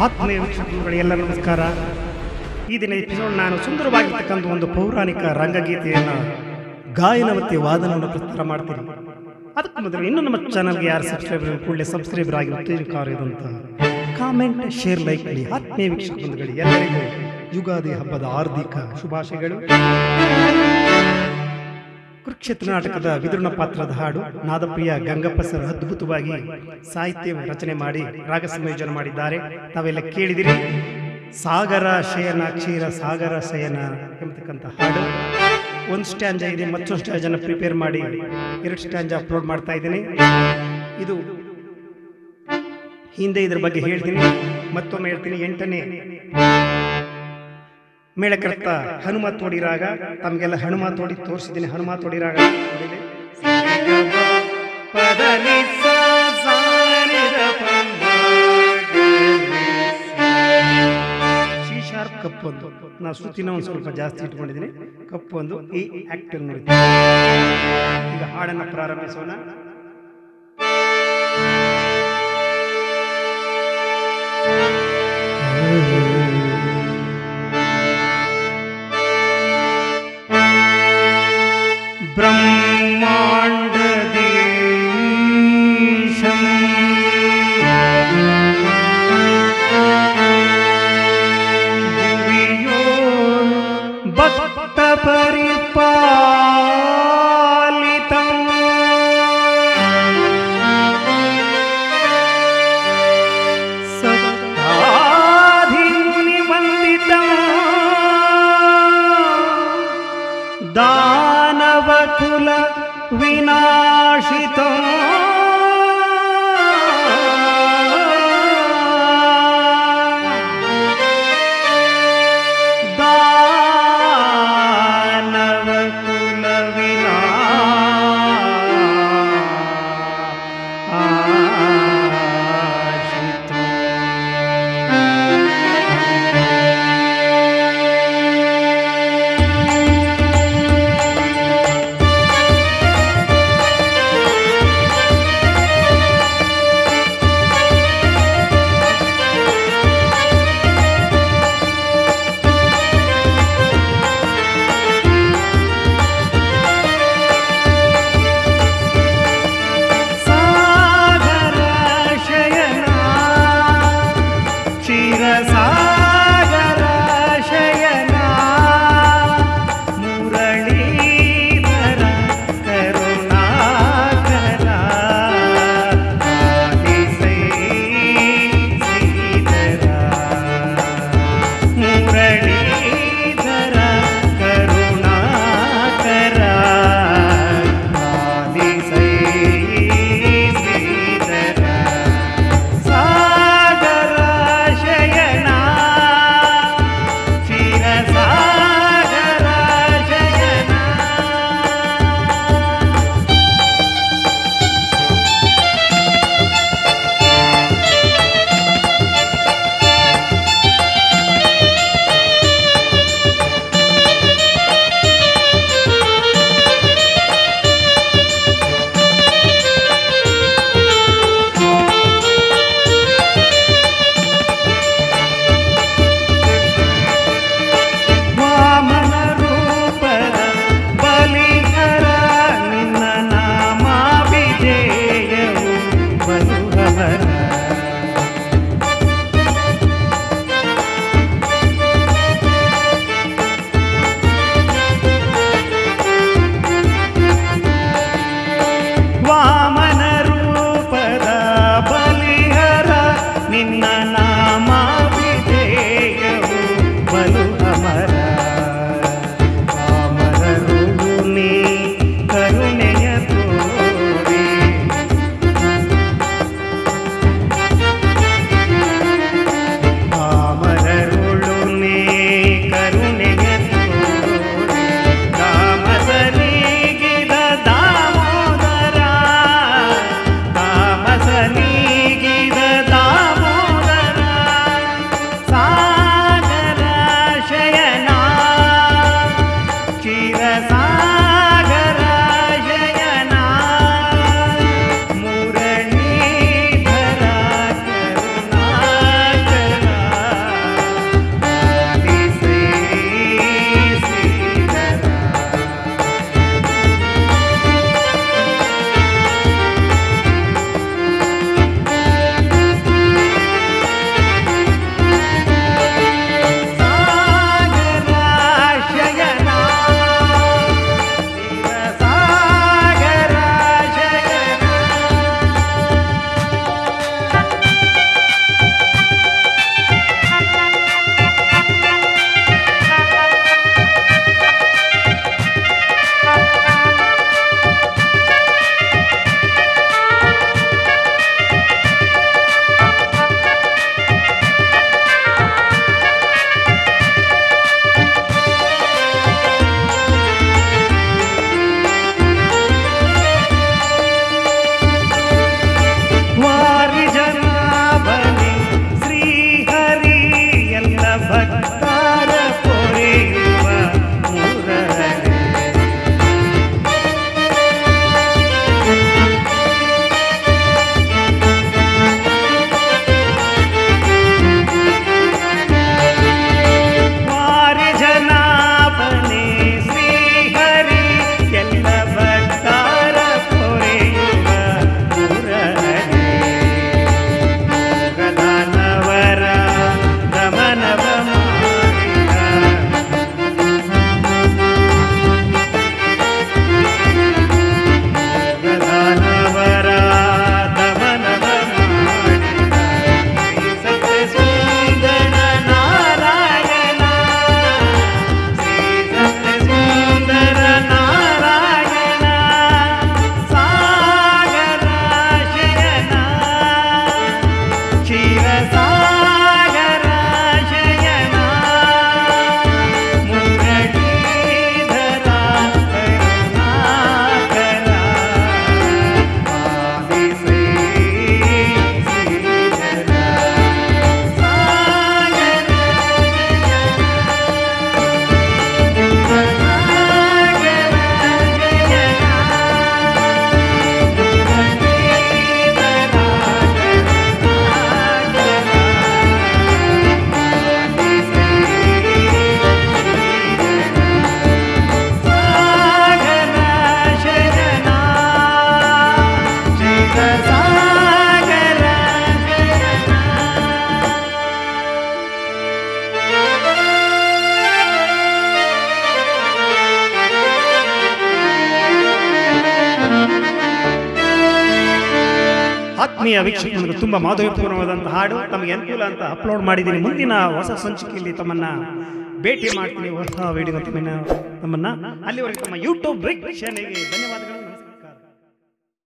ಆತ್ಮೀಯ ವೀಕ್ಷಕರುಗಳಿಗೆಲ್ಲ ನಮಸ್ಕಾರ. ಈ ದಿನ ಎಪಿಸೋಡ್ ನಾನು ಸುಂದರವಾಗಿರ್ತಕ್ಕಂಥ ಒಂದು ಪೌರಾಣಿಕ ರಂಗಗೀತೆಯನ್ನು ಗಾಯನವತಿ ವಾದನವನ್ನು ಪ್ರಸಾರ ಮಾಡ್ತೀನಿ. ಅದಕ್ಕೆ ಮೊದಲು ಇನ್ನೂ ನಮ್ಮ ಚಾನಲ್ಗೆ ಯಾರು ಸಬ್ಸ್ಕ್ರೈಬರ್ ಕೂಡಲೇ ಸಬ್ಸ್ಕ್ರೈಬರ್ ಆಗಿ ಉತ್ತೇಜಕಾರದಂತ ಕಾಮೆಂಟ್ ಶೇರ್ ಲೈಕ್ ಮಾಡಿ. ಆತ್ಮೀಯ ವೀಕ್ಷಕರುಗಳು ಎಲ್ಲರಿಗೂ ಯುಗಾದಿ ಹಬ್ಬದ ಹಾರ್ದಿಕ ಶುಭಾಶಯಗಳು. ಕುರುಕ್ಷೇತ್ರ ನಾಟಕದ ವಿದುರನ ಪಾತ್ರದ ಹಾಡು ನಾದಪ್ರಿಯ ಗಂಗಪ್ಪ ಸರ್ ಅದ್ಭುತವಾಗಿ ಸಾಹಿತ್ಯ ರಚನೆ ಮಾಡಿ ರಾಗ ಸಂಯೋಜನೆ ಮಾಡಿದ್ದಾರೆ. ತಾವೆಲ್ಲ ಕೇಳಿದಿರಿ. ಸಾಗರ ಶಯನ ಕ್ಷೀರ ಸಾಗರ ಶಯನ ಎಂಬತಕ್ಕಂಥ ಹಾಡು ಒಂದು ಸ್ಟ್ಯಾಂಜ ಇದೆ. ಮತ್ತೊಂದು ಸ್ಟ್ಯಾಂಜನ್ನು ಪ್ರಿಪೇರ್ ಮಾಡಿ 2 ಸ್ಟ್ಯಾಂಜ ಅಪ್ಲೋಡ್ ಮಾಡ್ತಾ ಇದ್ದೀನಿ. ಇದು ಹಿಂದೆ ಇದ್ರ ಬಗ್ಗೆ ಹೇಳ್ತೀನಿ, ಮತ್ತೊಮ್ಮೆ ಹೇಳ್ತೀನಿ. 8ನೇ ಮೇಳಕರ್ತ ಹನುಮ ತೋಡಿರಾಗ ತಮಗೆಲ್ಲ ಹನುಮ ತೋಡಿ ತೋರಿಸಿದ್ದೀನಿ. ಹನುಮ ತೋಡಿರಾಗ ಸಿ ಶಾರ್ಪ್ ಕಪ್ಪು ಒಂದು ನಾವು ಶ್ರುತಿನ ಒಂದು ಸ್ವಲ್ಪ ಜಾಸ್ತಿ ಇಟ್ಕೊಂಡಿದ್ದೀನಿ. ಕಪ್ಪು ಒಂದು ಈ ಆಕ್ಟರ್ ನೋಡಿದ್ದೀನಿ. ಈಗ ಹಾಡನ್ನು ಪ್ರಾರಂಭಿಸೋಣ. ಬ್ರಹ್ಮಾಂಡದೀಶಂ ಭುವಿಯೋ ಭಕ್ತ ಪರಿಪಾಲಿತಂ ಸಪ್ತಾಧಿಮುನಿ ವಂದಿತಂ ದಾನವಕುಲ ವಿನಾಶಿತಂ ದಾನವಕುಲ ವಿನಾಶಿತಂ. ಆತ್ಮೀಯ ವೀಕ್ಷಕರಿಗೆ ತುಂಬ ಮಾಧುರ್ಯಪೂರ್ಣವಾದಂಥ ಹಾಡು ತಮಗೆ ಅನುಕೂಲ ಅಂತ ಅಪ್ಲೋಡ್ ಮಾಡಿದ್ದೀನಿ. ಮುಂದಿನ ಹೊಸ ಸಂಚಿಕೆಯಲ್ಲಿ ತಮ್ಮನ್ನ ಭೇಟಿ ಮಾಡ್ತೀನಿ, ಹೊಸ ವಿಡಿಯೋ ತಮ್ಮನ್ನ. ಅಲ್ಲಿವರೆಗೆ ತಮ್ಮ ಯೂಟ್ಯೂಬ್ ಚಾನೆಲ್ಗೆ ಧನ್ಯವಾದಗಳು.